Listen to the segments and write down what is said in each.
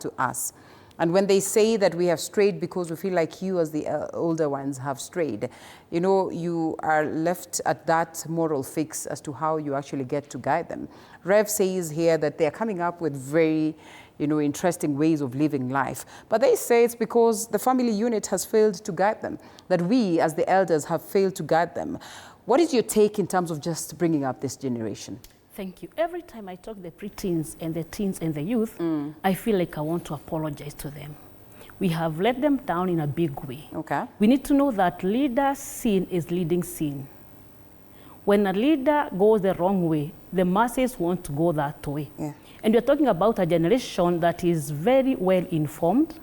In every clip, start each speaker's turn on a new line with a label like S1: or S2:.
S1: to us. And when they say that we have strayed because we feel like you as the older ones have strayed, you know, you are left at that moral fix as to how you actually get to guide them. Rev says here that they're coming up with very, you know, interesting ways of living life. But they say it's because the family unit has failed to guide them, that we as the elders have failed to guide them. What is your take in terms of just bringing up this generation?
S2: Thank you. Every time I talk to the preteens and the teens and the youth, I feel like I want to apologize to them. We have let them down in a big way.
S1: Okay.
S2: We need to know that leader's sin is leading sin. When a leader goes the wrong way, the masses want to go that way. Yeah. And you're talking about a generation that is very well informed,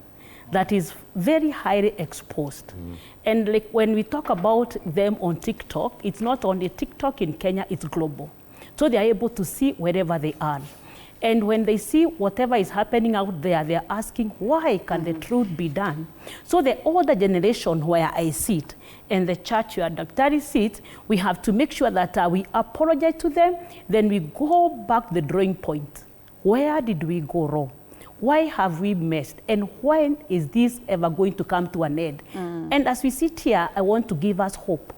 S2: that is very highly exposed. And like when we talk about them on TikTok, it's not only TikTok in Kenya, it's global. So they are able to see wherever they are. And when they see whatever is happening out there, they are asking, why can the truth be done? So the older generation where I sit, and the church where Dr. sits, we have to make sure that we apologize to them, then we go back the drawing point. Where did we go wrong? Why have we messed? And when is this ever going to come to an end? And as we sit here, I want to give us hope.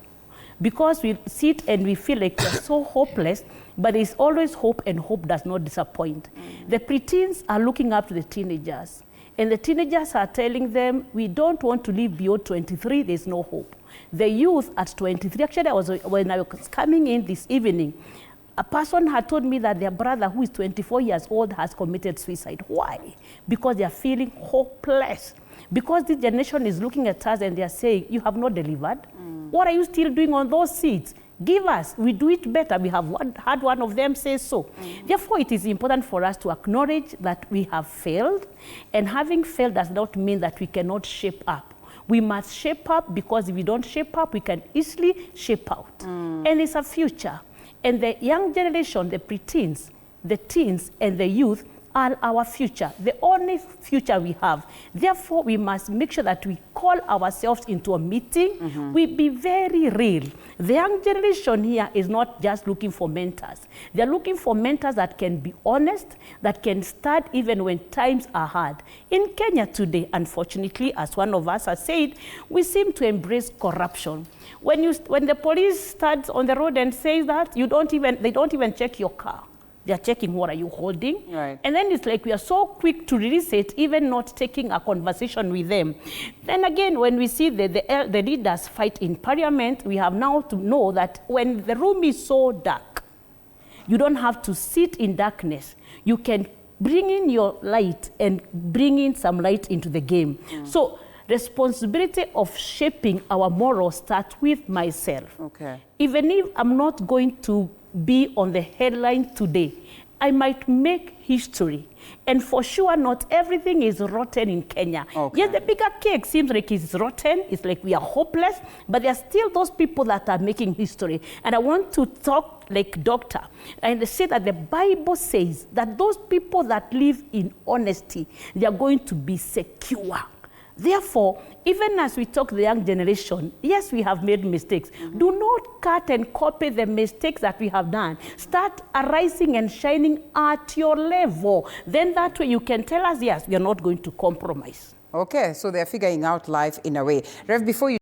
S2: Because we sit and we feel like we're so hopeless, but there's always hope, and hope does not disappoint. The preteens are looking up to the teenagers, and the teenagers are telling them, we don't want to live beyond 23, there's no hope. The youth at 23, actually when I was coming in this evening, a person had told me that their brother, who is 24 years old, has committed suicide. Why? Because they are feeling hopeless. Because this generation is looking at us and they are saying, you have not delivered. What are you still doing on those seats? Give us, we do it better. We have had one of them say so. Therefore, it is important for us to acknowledge that we have failed, and having failed does not mean that we cannot shape up. We must shape up, because if we don't shape up, we can easily shape out. And it's a future. And the young generation, the preteens, the teens, and the youth are our future, the only future we have. Therefore, we must make sure that we call ourselves into a meeting. We be very real. The young generation here is not just looking for mentors. They're looking for mentors that can be honest, that can start even when times are hard. In Kenya today, unfortunately, as one of us has said, we seem to embrace corruption. When the police starts on the road and says that, they don't even check your car. They're checking what are you holding. Right. And then it's like we are so quick to release it, even not taking a conversation with them. Then again, when we see the leaders fight in parliament, we have now to know that when the room is so dark, you don't have to sit in darkness. You can bring in your light and bring in some light into the game. So responsibility of shaping our morals starts with myself. Okay. Even if I'm not going to be on the headline today, I might make history. And for sure, not everything is rotten in Kenya. Okay. Yes, the bigger cake seems like it's rotten. It's like we are hopeless, but there are still those people that are making history. And I want to talk like doctor and say that the Bible says that those people that live in honesty, they are going to be secure. Therefore, even as we talk to the young generation, yes, we have made mistakes. Do not cut and copy the mistakes that we have done. Start arising and shining at your level. Then that way you can tell us, yes, we are not going to compromise.
S1: Okay, so they're figuring out life in a way. Rev, before you